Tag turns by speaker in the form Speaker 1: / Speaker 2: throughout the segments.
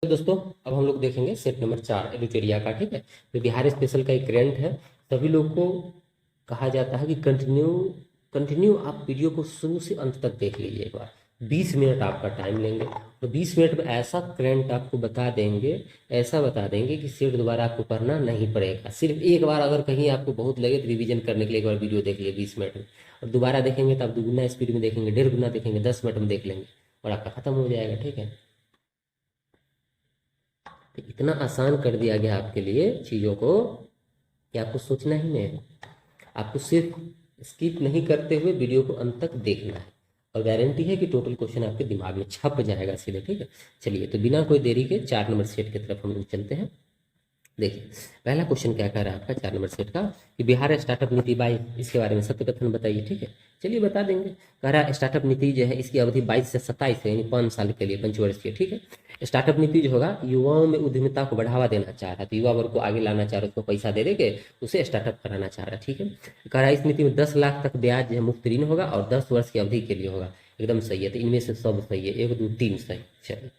Speaker 1: दोस्तों, अब हम लोग देखेंगे सेट नंबर 4 एडिटोरिया का। ठीक है, तो बिहार स्पेशल का एक ग्रेंट है। सभी लोग को कहा जाता है कि कंटिन्यू कंटिन्यू आप वीडियो को शुरू से अंत तक देख लीजिए। एक बार 20 मिनट आपका टाइम लेंगे, तो 20 मिनट में ऐसा करंट आपको बता देंगे, ऐसा बता देंगे कि सिर्फ दोबारा आपको पढ़ना नहीं पड़ेगा। सिर्फ एक बार अगर कहीं आपको बहुत लगे तो रिवीजन करने के लिए एक बार वीडियो देख लिए 20 मिनट में, और दोबारा देखेंगे तो आप दुगुना स्पीड में देखेंगे, 1.5 गुना देखेंगे, 10 मिनट में देख लेंगे और आपका खत्म हो जाएगा। ठीक है, तो इतना आसान कर दिया गया आपके लिए चीज़ों को कि आपको सोचना ही नहीं है। आपको सिर्फ स्किप नहीं करते हुए वीडियो को अंत तक देखना है, और गारंटी है कि टोटल क्वेश्चन आपके दिमाग में छप जाएगा सीधे। ठीक है, चलिए तो बिना कोई देरी के 4 नंबर सेट की तरफ हम लोग चलते हैं। देखिए, पहला क्वेश्चन क्या कह रहा है आपका 4 नंबर सेट का कि बिहार स्टार्टअप नीति 22, इसके बारे में सत्य कथन बताइए। ठीक है, चलिए बता देंगे। कह रहा है स्टार्टअप नीति जो है इसकी अवधि 22 से 27 है, यानी 5 साल के लिए, पंचवर्षीय। ठीक है, स्टार्टअप नीति जो होगा युवाओं में उद्यमिता को बढ़ावा देना चाह रहा है, तो युवा वर्ग को आगे लाना चाह रहा है, उसको पैसा दे देके उसे स्टार्टअप कराना चाह रहा है। ठीक है, कह रहा है इस नीति में 10 लाख तक ब्याज जो है मुफ्त ऋण होगा और 10 वर्ष की अवधि के लिए होगा। एकदम सही है, तो इनमें से सब सही है, 1 2 3 सही। चलिए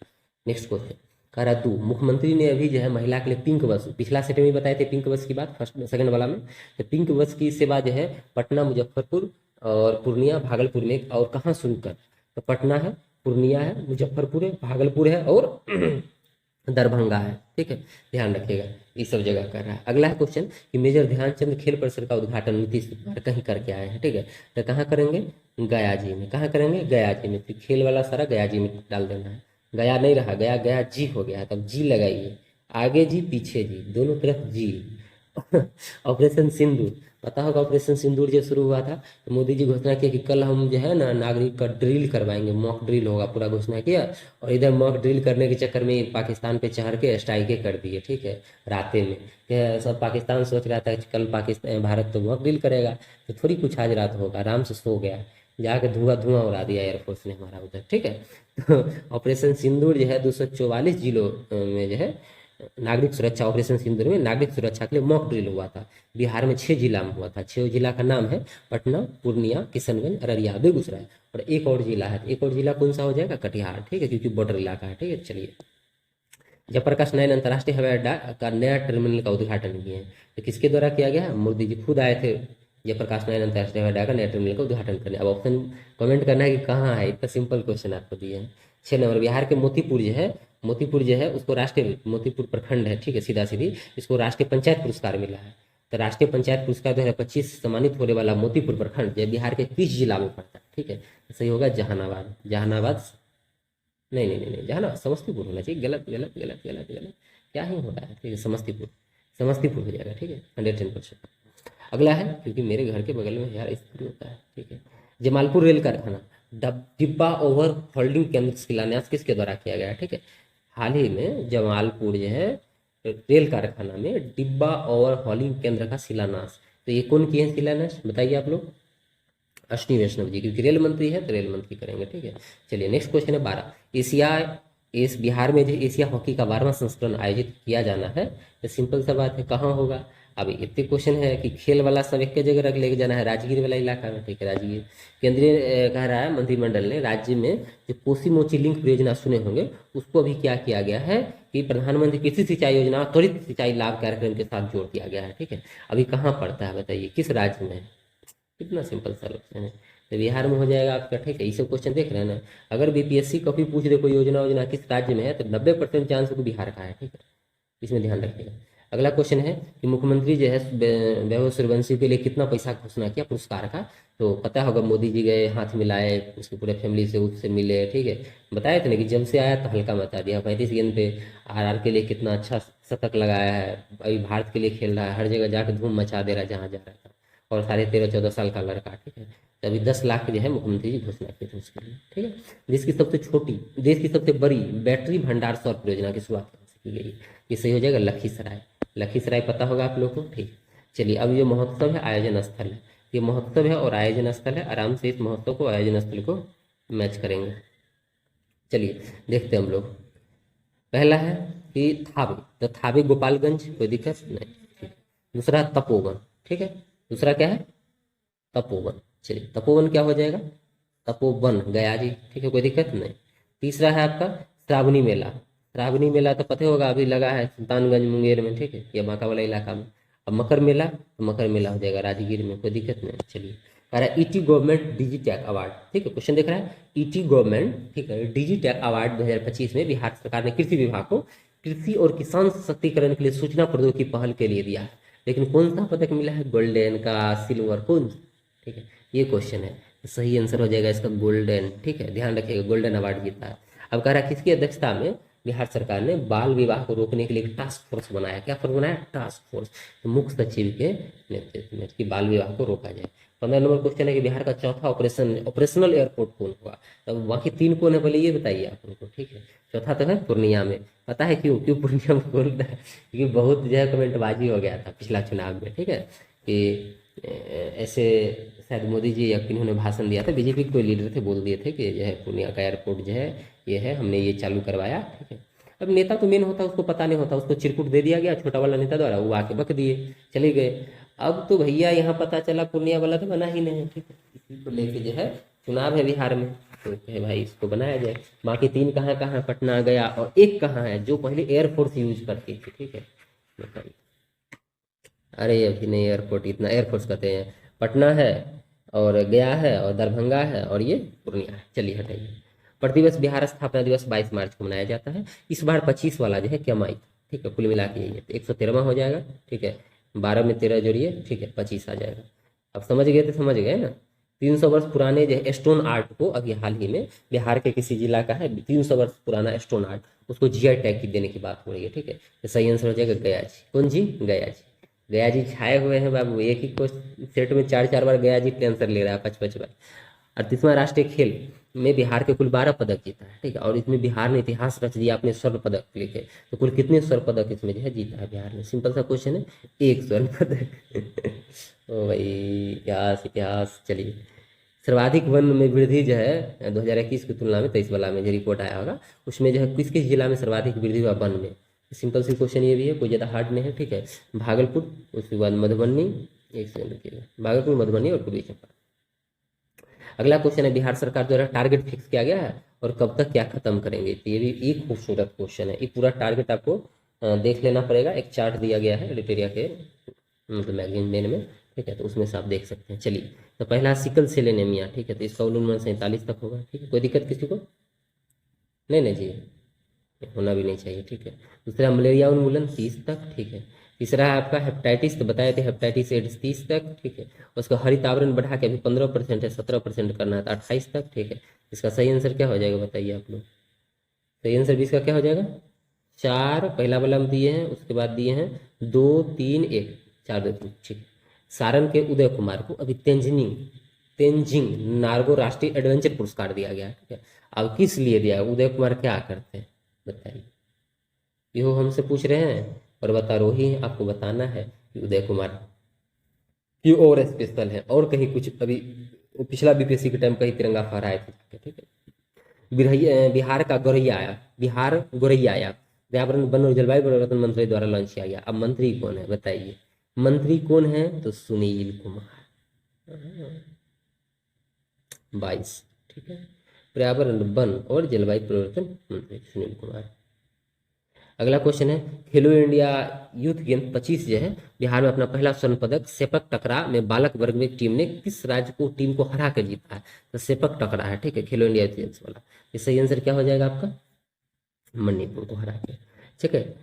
Speaker 1: नेक्स्ट क्वेश्चन कह रहा तू मुख्यमंत्री ने अभी जो है महिला के लिए पिंक बस, पिछला सेट में बताए थे पिंक बस की बात, फर्स्ट सेकंड वाला में, तो पिंक बस की सेवा जो है पटना, मुजफ्फरपुर और पूर्णिया, भागलपुर में और कहाँ शुरू कर, तो पटना है, पूर्णिया है, मुजफ्फरपुर है, भागलपुर है और दरभंगा है। ठीक है, ध्यान रखिएगा, ये सब जगह कर रहा है। अगला है क्वेश्चन कि मेजर ध्यानचंद खेल परिसर का उद्घाटन नीतीश कुमार कहीं करके आए हैं। ठीक है, तो कहाँ करेंगे, गया जी में। कहाँ करेंगे, गया जी में। तो खेल वाला सारा गया जी में डाल देना है, गया नहीं रहा, गया गया जी हो गया, तब जी लगाइए, आगे जी पीछे जी, दोनों तरफ जी। ऑपरेशन सिंदूर, पता होगा ऑपरेशन सिंदूर जो शुरू हुआ था, तो मोदी जी घोषणा किया कि कल हम जो है ना नागरिक का ड्रिल करवाएंगे, मॉक ड्रिल होगा, पूरा घोषणा किया। और इधर मॉक ड्रिल करने के चक्कर में पाकिस्तान पे चढ़ के स्ट्राइकें कर दिए। ठीक है, रातें में सब पाकिस्तान सोच रहा था कि कल पाकिस्तान भारत तो मॉक ड्रिल करेगा, तो थोड़ी कुछ आज रात होगा, आराम से सो गया, जाके धुआं धुआं उड़ा दिया एयरफोर्स ने हमारा उधर। ठीक है, तो ऑपरेशन सिंदूर जो है 244 जिलों में जो है नागरिक सुरक्षा, ऑपरेशन सिंदूर में नागरिक सुरक्षा के लिए मॉक ड्रिल हुआ था। बिहार में 6 जिला में हुआ था। 6 जिला का नाम है पटना, पूर्णिया, किशनगंज, अररिया, बेगूसराय, और एक और जिला है। एक और जिला कौन सा हो जाएगा, कटिहार। ठीक है, क्योंकि बॉर्डर इलाका है। ठीक है, चलिए जयप्रकाश नारायण अंतर्राष्ट्रीय हवाई अड्डा का नया टर्मिनल का उद्घाटन किए हैं, तो किसके द्वारा किया गया है, मोदी जी खुद आए थे जयप्रकाश नारायण अंतर्राष्ट्रीय हवाई अड्डा का नया टर्मिनल का उद्घाटन करने। अब ऑप्शन कमेंट करना है कि कहाँ है, इतना सिंपल क्वेश्चन आपको दिए हैं। 6 नंबर, बिहार के मोतीपुर जो है उसको राष्ट्रीय, मोतीपुर प्रखंड है, ठीक है, सीधा सीधी, इसको राष्ट्रीय पंचायत पुरस्कार मिला है। तो राष्ट्रीय पंचायत पुरस्कार 2025 सम्मानित होने वाला मोतीपुर प्रखंड जो बिहार के किस जिला में पड़ता है। ठीक है, तो सही होगा जहानाबाद। जहानाबाद नहीं नहीं नहीं नहीं, जहानाबाद, समस्तीपुर होना चाहिए। गलत गलत गलत गलत गलत, क्या ही हो रहा है। ठीक है, समस्तीपुर, समस्तीपुर हो जाएगा। ठीक है, 110%। अगला है, क्योंकि मेरे घर के बगल में यार स्कूल होता है। ठीक है, जमालपुर रेल कारखाना डिब्बा ओवर होल्डिंग केंद्र शिलान्यास किसके द्वारा किया गया है। ठीक है, हाल ही में जमालपुर जो है रेल कारखाना में डिब्बा ओवर हॉलिंग केंद्र का शिलान्यास, तो ये कौन किए हैं शिलान्यास, बताइए आप लोग। अश्विनी वैष्णव जी, क्योंकि रेल मंत्री है तो रेल मंत्री करेंगे। ठीक है, चलिए नेक्स्ट क्वेश्चन है 12, एशिया इस बिहार में जो एशिया हॉकी का 12वां संस्करण आयोजित किया जाना है, तो सिंपल सा बात है, कहाँ होगा। अब इतने क्वेश्चन है कि खेल वाला सब एक जगह रख लेके जाना है, राजगीर वाला इलाका में। ठीक है, राजगीर। केंद्रीय कह रहा है मंत्रिमंडल ने राज्य में जो कोसी मोची लिंक परियोजना सुने होंगे, उसको अभी क्या किया गया है कि प्रधानमंत्री कृषि सिंचाई योजना त्वरित सिंचाई लाभ कार्यक्रम के साथ जोड़ दिया गया है। ठीक है, अभी कहाँ पड़ता है बताइए, किस राज्य में है, कितना सिंपल सा क्वेश्चन है। तो बिहार में हो जाएगा आपका। ठीक है, ये सब क्वेश्चन देख रहे हैं ना, अगर बीपीएससी कभी पूछ दे कोई योजना योजना किस राज्य में है, तो 90% चांस को बिहार का है। ठीक है, इसमें ध्यान रखिएगा। अगला क्वेश्चन है कि मुख्यमंत्री जो है वैभव सूर्यवंशी के लिए कितना पैसा घोषणा किया पुरस्कार का, तो पता होगा मोदी जी गए, हाथ मिलाए, उसकी पूरे फैमिली से उससे मिले। ठीक है, बताए थे ना कि जब से आया तो हल्का मचा दिया, 35 गेंद पे आरआर के लिए कितना अच्छा शतक लगाया है, अभी भारत के लिए खेल रहा है, हर जगह जाकर धूम मचा दे रहा है जहाँ जा रहा था, और साढ़े 13-14 साल का लड़का। ठीक है, तो अभी 10 लाख जो है मुख्यमंत्री जी घोषणा की थी उसके लिए। ठीक है, देश की सबसे बड़ी बैटरी भंडार सौर परियोजना की शुरुआत कहाँ से की गई, ये सही हो जाएगा लखीसराय। लखीसराय पता होगा आप लोग को। ठीक, चलिए अब ये महोत्सव है, आयोजन स्थल है, ये महोत्सव है और आयोजन स्थल है, आराम से इस महोत्सव को आयोजन स्थल को मैच करेंगे। चलिए देखते हैं हम लोग। पहला है कि थावे, तो थावे गोपालगंज, कोई दिक्कत नहीं। ठीक है, दूसरा तपोवन। ठीक है, दूसरा क्या है, तपोवन। चलिए तपोवन क्या हो जाएगा, तपोवन गया जी। ठीक है, कोई दिक्कत नहीं। तीसरा है आपका श्रावणी मेला, श्रावणी मेला तो पता होगा अभी लगा है सुल्तानगंज मुंगेर में, ठीक है, या बांका वाला इलाका में। अब मकर मेला, तो मकर मेला हो जाएगा राजगीर में, कोई दिक्कत नहीं। चलिए, कह रहा है ईटी गवर्नमेंट डिजिटैक अवार्ड, ठीक है, क्वेश्चन देख रहा है ईटी गवर्नमेंट, ठीक है, डिजिटैक अवार्ड 2025 में बिहार सरकार ने कृषि विभाग को कृषि और किसान सशक्तिकरण के लिए सूचना प्रौद्योगिकी पहल के लिए दिया है। लेकिन कौन सा पदक मिला है, गोल्डन का, सिल्वर, कौन, ठीक है, ये क्वेश्चन है। सही आंसर हो जाएगा इसका गोल्डन, ठीक है, ध्यान रखिएगा, गोल्डन अवार्ड जीता है। अब कह रहा है किसकी अध्यक्षता में बिहार सरकार ने बाल विवाह को रोकने के लिए एक टास्क फोर्स बनाया। क्या फोर्स बनाया, टास्क फोर्स, तो मुख्य सचिव के नेतृत्व में कि बाल विवाह को रोका जाए। 15 नंबर क्वेश्चन है कि बिहार का चौथा ऑपरेशनल एयरपोर्ट कौन हुआ। अब बाकी 3 कौन है पहले ये बताइए आप लोगों को, ठीक है। चौथा तो है पूर्णिया में, पता है क्यों क्यों पूर्णिया में बोल रहा है, क्योंकि बहुत जो है कमेंटबाजी हो गया था पिछला चुनाव में, ठीक है, कि ऐसे शायद मोदी जी या किन्होंने भाषण दिया था, बीजेपी के कोई लीडर थे, बोल दिए थे कि जो है पूर्णिया का एयरपोर्ट जो है ये है, हमने ये चालू करवाया, ठीक है। अब नेता तो मेन होता है, उसको पता नहीं होता, उसको चिरकुट दे दिया गया छोटा वाला नेता द्वारा, वो आके बक दिए, चले गए। अब तो भैया यहाँ पता चला पूर्णिया वाला तो बना ही नहीं, ठीक है, इसी को लेके जो है चुनाव है बिहार में, तो कहे भाई इसको बनाया जाए। बाकी 3 कहाँ कहाँ, पटना, गया, और एक कहाँ है जो पहले एयरफोर्स यूज करती थी, ठीक है, बताइए। अरे अभी नहीं, एयरपोर्ट इतना एयरफोर्स कहते हैं, पटना है और गया है और दरभंगा है और ये पूर्णिया है। चलिए हटाइए। प्रतिवर्ष बिहार स्थापना दिवस 22 मार्च को मनाया जाता है। इस बार 25 वाला जो है क्या माई, ठीक है, कुल मिला के यही है, तो 113वां हो जाएगा, ठीक है, 12 में 13 जोड़िए, ठीक है, 25 आ जाएगा। अब समझ गए तो समझ गए ना। 300 वर्ष पुराने जो है स्टोन आर्ट को अभी हाल ही में बिहार के किसी जिला का है 300 वर्ष पुराना स्टोन आर्ट, उसको जीआई टैग की देने की बात हो रही है, ठीक है, तो सही आंसर हो जाएगा गया जी। कौन जी, गया जी। गया जी छाए हुए हैं बाबू, एक ही को सेट में 4 4 बार गया जी आंसर ले रहा है, 5 5 बार। 38वां राष्ट्रीय खेल में बिहार के कुल 12 पदक जीता है, ठीक है, और इसमें बिहार ने इतिहास रच दिया अपने स्वर्ण पदक लेके। तो कुल कितने स्वर्ण पदक इसमें जो है जीता है बिहार ने, सिंपल सा क्वेश्चन है, 1 स्वर्ण पदक। ओ भाई, इतिहास इतिहास। चलिए, सर्वाधिक वन में वृद्धि जो है 2021 की तुलना में 23 वाला में जो रिपोर्ट आया होगा उसमें जो है किस किस जिला में सर्वाधिक वृद्धि हुआ वन में। सिंपल सी क्वेश्चन ये भी है, कोई ज़्यादा हार्ड नहीं है, ठीक है। भागलपुर, उसके बाद मधुबनी, एक सेकंड रुकिएगा, भागलपुर, मधुबनी और पूर्वी चंपारण। अगला क्वेश्चन है बिहार सरकार द्वारा टारगेट फिक्स किया गया है और कब तक क्या खत्म करेंगे, तो ये भी एक खूबसूरत क्वेश्चन है। ये पूरा टारगेट आपको देख लेना पड़ेगा, एक चार्ट दिया गया है लिटेरिया के मतलब मैगजीन में, ठीक है, तो उसमें से आप देख सकते हैं। चलिए, तो पहला सिकल सेल एनीमिया, ठीक है, तो इसका उन्मूलन 47 तक होगा, ठीक है, कोई दिक्कत किसी को नहीं, नहीं जी, होना भी नहीं चाहिए, ठीक है। दूसरा मलेरिया उन्मूलन 30 तक, ठीक है। तीसरा है आपका हेपेटाइटिस, तो बताए थे हेपेटाइटिस एड्स 30 तक, ठीक है। उसका हरित आवरण बढ़ा के अभी 15% है, 17% करना है तो 28 तक, ठीक है। इसका सही आंसर क्या हो जाएगा बताइए आप लोग, सही आंसर भी इसका क्या हो जाएगा, 4 पहला वाला में दिए हैं, उसके बाद दिए हैं 2 3 1, 4 2 3, ठीक है। सारण के उदय कुमार को अभी तेंजिंग नार्गो राष्ट्रीय एडवेंचर पुरस्कार दिया गया है, ठीक है। अब किस लिए दिया है, उदय कुमार क्या करते हैं बताइए, ये हमसे पूछ रहे हैं और बता रोही आपको बताना है कि उदय कुमार की और स्पेशल है और कहीं कुछ अभी पिछला बीपीएससी के टाइम कहीं तिरंगा फहराए थे, ठीक है। बिहार का गौरैया आया, बिहार गौरैया आया पर्यावरण वन और जलवायु परिवर्तन मंत्रालय द्वारा लॉन्च किया गया। अब मंत्री कौन है बताइए, मंत्री कौन है, तो सुनील कुमार, 22, ठीक है, पर्यावरण वन और जलवायु परिवर्तन मंत्री सुनील कुमार। अगला क्वेश्चन है खेलो इंडिया यूथ गेम 25 जो है बिहार में अपना पहला स्वर्ण पदक सेपक टकरा में बालक वर्ग में टीम ने किस राज्य को टीम को हरा कर जीता है, तो सेपक टकरा है, ठीक है, खेलो इंडिया यूथ गेम्स वाला। ये सही आंसर क्या हो जाएगा आपका, मणिपुर को हरा के, ठीक है।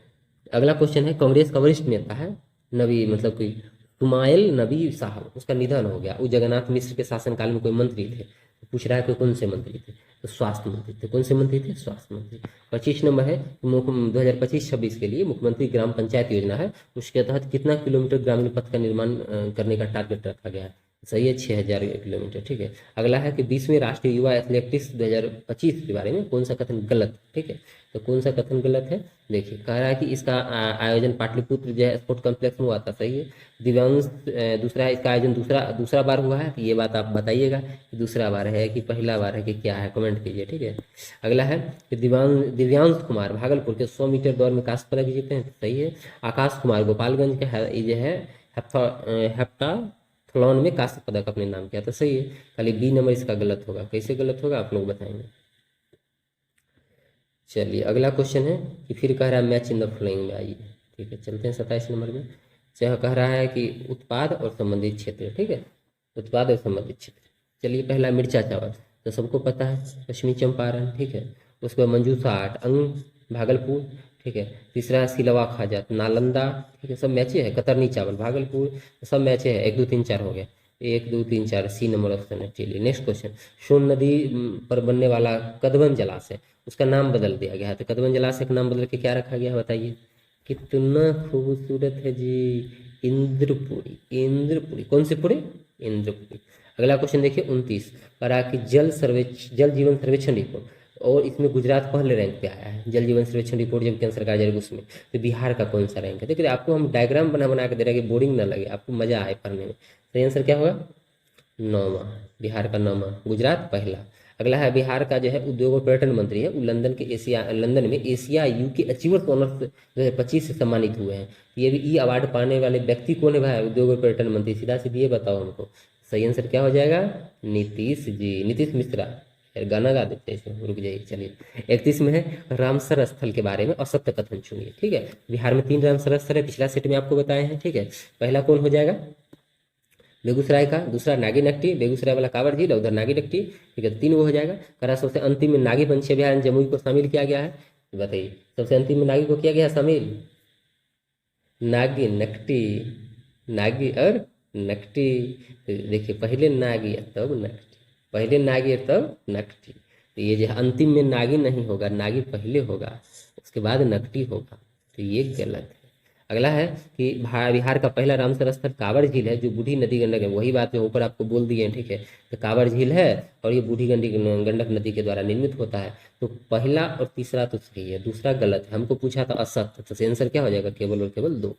Speaker 1: अगला क्वेश्चन है कांग्रेस का वरिष्ठ नेता है नबी मतलब कोई हुमायूं नबी साहब, उसका निधन हो गया, वो जगन्नाथ मिश्र के शासनकाल में कोई मंत्री थे, तो पूछ रहा है कि कौन से मंत्री थे, तो स्वास्थ्य मंत्री थे। कौन से मंत्री थे, स्वास्थ्य मंत्री। 25 नंबर है 2025-26 के लिए मुख्यमंत्री ग्राम पंचायत योजना है, उसके तहत कितना किलोमीटर ग्रामीण पथ का निर्माण करने का टारगेट रखा गया है, सही है 6000 किलोमीटर, ठीक है। अगला है कि 20वें राष्ट्रीय युवा एथलेटिक्स 2025 के बारे में कौन सा कथन गलत, ठीक है, तो कौन सा कथन गलत है, देखिए कह रहा है कि इसका आयोजन पाटलिपुत्र जो है स्पोर्ट कॉम्प्लेक्स में हुआ था, सही है। दिव्यांग दूसरा है, इसका आयोजन दूसरा बार हुआ है, तो ये बात आप बताइएगा कि दूसरा बार है कि पहला बार है कि क्या है, कमेंट कीजिए, ठीक है। अगला है कि दिव्यांश कुमार भागलपुर के 100 मीटर दौड़ में कांस्य पदक जीते हैं, सही है। आकाश कुमार गोपालगंज का ये जो है हेप्टाथलॉन में कांस्य पदक अपने नाम किया, तो सही है। खाली बी नंबर इसका गलत होगा, कैसे गलत होगा आप लोग बताएंगे। चलिए अगला क्वेश्चन है कि फिर कह रहा है मैच इन द फॉलोइंग में आइए। ठीक है, चलते हैं 27 नंबर में। चाहे कह रहा है कि उत्पाद और संबंधित क्षेत्र। ठीक है, उत्पाद और संबंधित क्षेत्र। चलिए पहला मिर्चा चावल तो सबको पता है, पश्चिमी चंपारण। ठीक है, उसके बाद मंजूषा आर्ट अंग भागलपुर। ठीक है, तीसरा है सिलवा खाजा नालंदा। ठीक है, सब मैचे है। कतरनी चावल भागलपुर, सब मैचे है। 1 2 3 4 हो गया, 1 2 3 4 सी नंबर ऑप्शन है। चलिए नेक्स्ट क्वेश्चन, सोन नदी पर बनने वाला कदबन जलाशय, उसका नाम बदल दिया गया है। तो कदबन जलाशय का नाम बदल के क्या रखा गया है बताइए। कितना खूबसूरत है जी, इंद्रपुरी। इंद्रपुरी, कौन से पुरी? इंद्रपुरी। अगला क्वेश्चन देखिए 29, करा कि जल जीवन सर्वेक्षण रिपोर्ट, और इसमें गुजरात पहले रैंक पे आया है। जल जीवन सर्वेक्षण रिपोर्ट जब केंद्र सरकार जाएगी उसमें, तो बिहार का कौन सा रैंक है? देखिए आपको हम डायग्राम बना बना के दे रहे हैं कि बोरिंग ना लगे, आपको मजा आए पढ़ने में। सही आंसर क्या होगा? 9वां, बिहार का 9वां, गुजरात पहला। अगला है बिहार का जो है उद्योग और पर्यटन मंत्री है, वो लंदन में एशिया यूके अचीवर्स ऑनर 2025 से सम्मानित हुए हैं। ये भी ई अवार्ड पाने वाले व्यक्ति कौन है भाई? उद्योग और पर्यटन मंत्री। सीधा सीधी ये बताओ हमको। सही आंसर क्या हो जाएगा? नीतीश जी, नीतीश मिश्रा। यार गाना गा देते हैं इसमें, रुक जाइए। चलिए 31 में है रामसर स्थल के बारे में असत्य कथन चुनिए। ठीक है, बिहार में 3 रामसर स्थल है, पिछला सेट में आपको बताए हैं। ठीक है, पहला कौन हो जाएगा? बेगूसराय का, दूसरा नागीनट्टी, बेगूसराय वाला कांवड़ झील, उधर नागीनट्टी। ठीक है, 3 वो हो जाएगा। करा सबसे अंतिम में नागी पंछी अभयारण्य जमुई को शामिल किया गया है। बताइए सबसे अंतिम में नागी को किया गया शामिल? नागी नकटी, नागी और नकटी। तो देखिए पहले नागी तब नकटी, पहले नागी तब नकटी। तो ये जो अंतिम में नागी नहीं होगा, नागी पहले होगा, उसके बाद नकटी होगा। तो ये गलत है। अगला है कि बिहार का पहला रामसर स्थल कांवड़ झील है, जो बूढ़ी नदी गंडक है। वही बात जो ऊपर आपको बोल दिए हैं। ठीक है, तो कांवड़ झील है और ये बूढ़ी गंडक नदी के द्वारा निर्मित होता है। तो पहला और तीसरा तो सही है, दूसरा गलत है। हमको पूछा था असत्य, तो आंसर क्या हो जाएगा? केवल और केवल 2।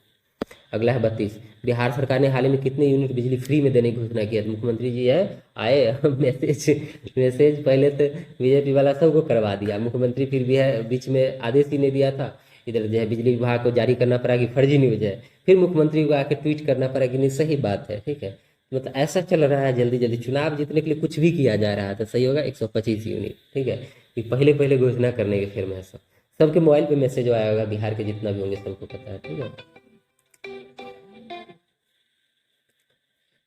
Speaker 1: अगला है 32, बिहार सरकार ने हाल ही में कितने यूनिट बिजली फ्री में देने की घोषणा की है? तो मुख्यमंत्री जी है आए मैसेज पहले तो बीजेपी वाला सबको करवा दिया मुख्यमंत्री, फिर भी है बीच में आदेश ही नहीं दिया था। इधर जो है बिजली विभाग को जारी करना पड़ा कि फर्जी न्यूज है, फिर मुख्यमंत्री को आके ट्वीट करना पड़ा कि नहीं सही बात है। ठीक है, मतलब ऐसा चल रहा है, जल्दी जल्दी चुनाव जीतने के लिए कुछ भी किया जा रहा है। तो सही होगा 125 यूनिट। ठीक है, कि पहले पहले घोषणा करने के फिर में ऐसा सबके मोबाइल पे मैसेज आया होगा, बिहार के जितना भी होंगे सबको पता है। ठीक है,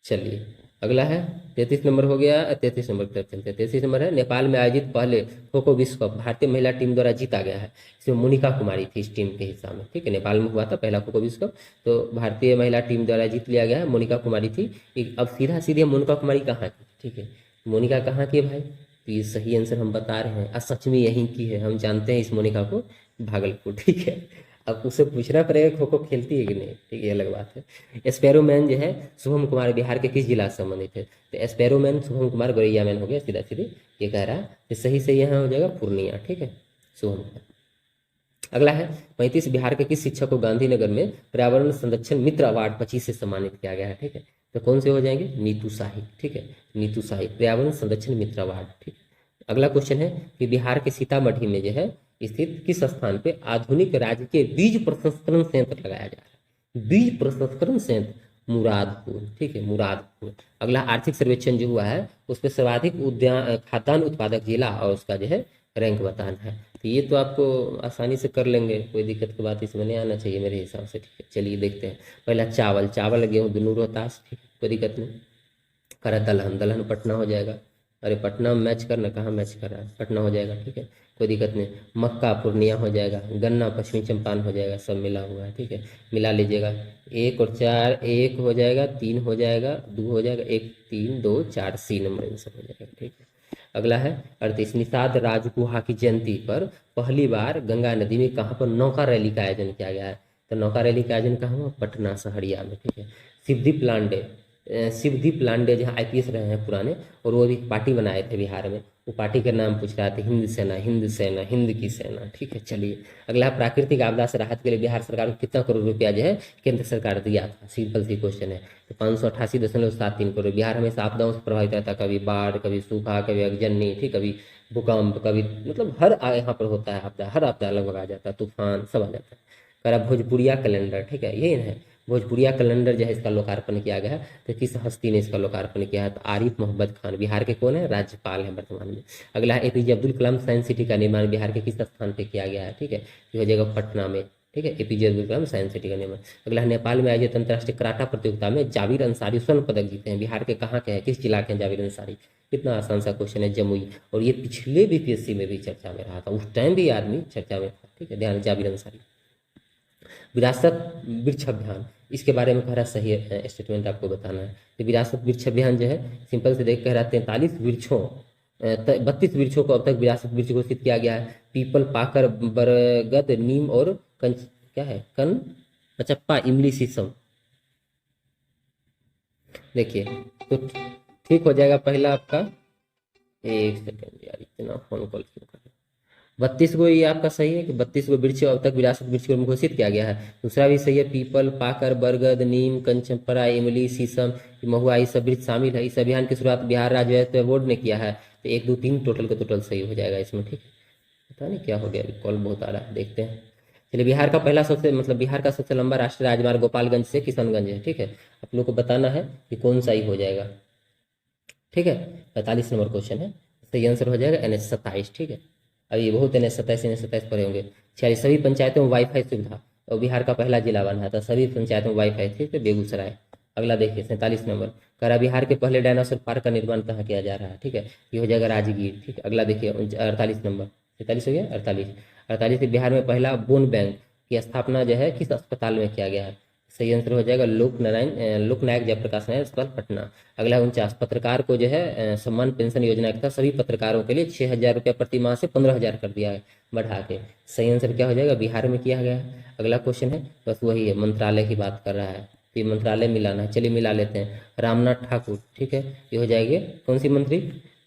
Speaker 1: चलिए अगला है 33 नंबर हो गया। 33 नंबर की तरफ चलते हैं। 33 नंबर है, नेपाल में आयोजित पहले खो खो विश्व कप भारतीय महिला टीम द्वारा जीता गया है। इसमें मोनिका कुमारी थी इस टीम के हिस्सा में। ठीक है, नेपाल में हुआ था पहला खो खो विश्व कप, तो भारतीय महिला टीम द्वारा जीत लिया गया है। मोनिका कुमारी थी। अब सीधा सीधे मोनिका कुमारी कहाँ की? ठीक है, मोनिका कहाँ की है भाई? तो ये सही आंसर हम बता रहे हैं, सच में यहीं की है। हम जानते हैं इस मोनिका को, भागलपुर। ठीक है, अब उससे पूछना पड़ेगा खो खो खेलती है कि नहीं। ठीक है, ये अलग बात है। स्पैरोमैन जो है शुभम कुमार बिहार के किस जिला से संबंधित है? तो स्पैरोमैन शुभम कुमार गौरैया मैन हो गया, सीधा सीधे ये कह रहा है। तो सही से यहाँ हो जाएगा पूर्णिया। ठीक है, शुभम कुमार। अगला है 35, बिहार के किस शिक्षक को गांधीनगर में पर्यावरण संरक्षण मित्र अवार्ड 25 से सम्मानित किया गया है? ठीक है, तो कौन से हो जाएंगे? नीतू शाही। ठीक है, नीतू शाही, पर्यावरण संरक्षण मित्र अवार्ड। ठीक है, अगला क्वेश्चन है कि बिहार के सीतामढ़ी में जो है स्थित किस स्थान पे आधुनिक राजकीय बीज प्रसंस्करण संयंत्र लगाया जा रहा है? बीज प्रसंस्करण संयंत्र मुरादपुर। ठीक है, मुरादपुर। अगला आर्थिक सर्वेक्षण जो हुआ है उसमें सर्वाधिक उद्यान खाद्यान्न उत्पादक जिला और उसका जो है रैंक बताना है। तो ये तो आपको आसानी से कर लेंगे, कोई दिक्कत की बात इसमें नहीं आना चाहिए मेरे हिसाब से। ठीक है, चलिए देखते हैं। पहला चावल, चावल गेहूँ दोनों रोहतास। ठीक है, कोई दिक्कत नहीं। करा दलहन, दलहन पटना हो जाएगा। अरे पटना मैच करना, कहाँ मैच कर रहा है, पटना हो जाएगा। ठीक है, कोई दिक्कत नहीं। मक्का पूर्णिया हो जाएगा। गन्ना पश्चिमी चंपारण हो जाएगा। सब मिला हुआ है। ठीक है, मिला लीजिएगा। 1 और 4, 1 हो जाएगा, 3 हो जाएगा, 2 हो जाएगा, 1 3 2 4 सी नंबर आंसर हो जाएगा। ठीक है, अगला है 38, निषाद राजगुहा की जयंती पर पहली बार गंगा नदी में कहाँ पर नौका रैली का आयोजन किया गया है? तो नौका रैली का आयोजन कहाँ हुआ? पटना सहरिया में। ठीक है, शिवदीप लांडे, शिवदीप लांडे जहाँ आईपीएस रहे हैं पुराने, और वो अभी पार्टी बनाए थे बिहार में। वो पार्टी का नाम पूछ रहा था, हिंद सेना, हिंद सेना, हिंद की सेना। ठीक है, चलिए अगला प्राकृतिक आपदा से राहत के लिए बिहार सरकार को कितना करोड़ रुपया जो है केंद्र सरकार दिया था? सिंपल सी क्वेश्चन है। तो 588.73 करोड़। बिहार हमेशा आपदाओं से प्रभावित रहता है, कभी बाढ़, कभी सूखा, कभी अगजनी, ठीक, कभी भूकंप, कभी मतलब हर यहाँ पर होता है आपदा, हर आपदा लगभग आ जाता है, तूफान सब आ जाता है। करा भोजपुरिया कैलेंडर। ठीक है, यही है भोजपुरिया कैलेंडर जो है इसका लोकार्पण किया गया है, तो किस हस्ती ने इसका लोकार्पण किया है? तो आरिफ मोहम्मद खान, बिहार के कौन है? राज्यपाल है वर्तमान में। अगला है APJ Abdul Kalam science city का निर्माण बिहार के किस स्थान पे किया गया है? ठीक है, ये हो जाएगा पटना में। ठीक है, APJ Abdul Kalam science city का निर्माण। अगला है नेपाल में आयोजित अंतर्राष्ट्रीय कराटा प्रतियोगिता में जाविर अंसारी स्वर्ण पदक जीते हैं, बिहार के कहाँ के हैं, किस जिला के हैं जाविर अंसारी? कितना आसान सा क्वेश्चन है, जमुई। और ये पिछले बीपीएससी में भी चर्चा में रहा था, उस टाइम भी आदमी चर्चा में था। ठीक है, ध्यान, जाविर अंसारी। विरासत वृक्ष अभियान, इसके बारे में कह रहा सही स्टेटमेंट आपको बताना है। तो विरासत वृक्ष अभियान जो है सिंपल से देख कह रहा 43 वृक्षों 32 वृक्षों को अब तक विरासत वृक्ष घोषित किया गया है। पीपल, पाकर, बरगद, नीम और क्या है, कन, पचप्पा, इमली, शीशम। देखिए तो ठीक हो जाएगा पहला आपका। एक सेकेंड यार, इतना फोन कॉल क्यों कर? 32 गो ये आपका सही है कि 32 गो वृक्ष अब तक विरासत वृक्ष के रूप में घोषित किया गया है। दूसरा भी सही है, पीपल, पाकर, बरगद, नीम, कंचनपरा, इमली, शीशम, महुआ, ये सब वृक्ष शामिल है। इस अभियान की शुरुआत बिहार राज्य बोर्ड ने किया है। तो 1 2 3 टोटल का टोटल सही हो जाएगा इसमें। ठीक है, पता नहीं क्या हो गया, अभी कॉल बहुत आ रहा है, देखते हैं। चलिए, बिहार का पहला सबसे मतलब बिहार का सबसे लंबा राष्ट्रीय राजमार्ग गोपालगंज से किशनगंज है। ठीक है, आप लोग को बताना है कि कौन सा ही हो जाएगा। ठीक है, 45 नंबर क्वेश्चन है, सही आंसर हो जाएगा NH 27। ठीक है, अब ये बहुत NH 27 पढ़े होंगे। चलिए, सभी पंचायतों में वाईफाई सुविधा, और बिहार का पहला जिला बना था, सभी पंचायतों में वाईफाई थी, तो बेगूसराय। अगला देखिए 47 नंबर, करा बिहार के पहले डायनासोर पार्क का निर्माण कहाँ किया जा रहा है? ठीक है, ये हो जाएगा राजगीर। ठीक है, अगला देखिए 48 नंबर, 43 हो गया, 48 बिहार में पहला बोन बैंक की स्थापना जो है किस अस्पताल में किया गया है? सही आंसर हो जाएगा लोकनायक जयप्रकाश नारायण अस्पताल, पटना। अगला 49, पत्रकार को जो है सम्मान पेंशन योजना का सभी पत्रकारों के लिए 6,000 रुपया प्रति माह से 15,000 कर दिया है बढ़ा के। सही आंसर क्या हो जाएगा? बिहार में किया गया है। अगला क्वेश्चन है, बस वही है, मंत्रालय की बात कर रहा है, तो ये मंत्रालय मिलाना है। चलिए मिला लेते हैं, रामनाथ ठाकुर। ठीक है, ये हो जाएंगे कौन सी मंत्री?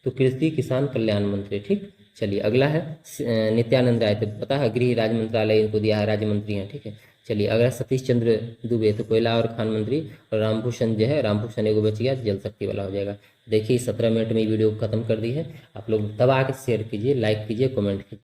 Speaker 1: तो कृषि किसान कल्याण मंत्री। ठीक, चलिए अगला है नित्यानंद राय, तो पता है गृह राज्य मंत्रालय इनको दिया है, राज्य मंत्री हैं। ठीक है, चलिए अगला सतीश चंद्र दुबे, तो कोयला और खान मंत्री। और रामभूषण जो है, रामभूषण एगो बच गया, जल शक्ति वाला हो जाएगा। देखिए 17 मिनट में वीडियो खत्म कर दी है। आप लोग दबा के शेयर कीजिए, लाइक कीजिए, कमेंट कीजिए।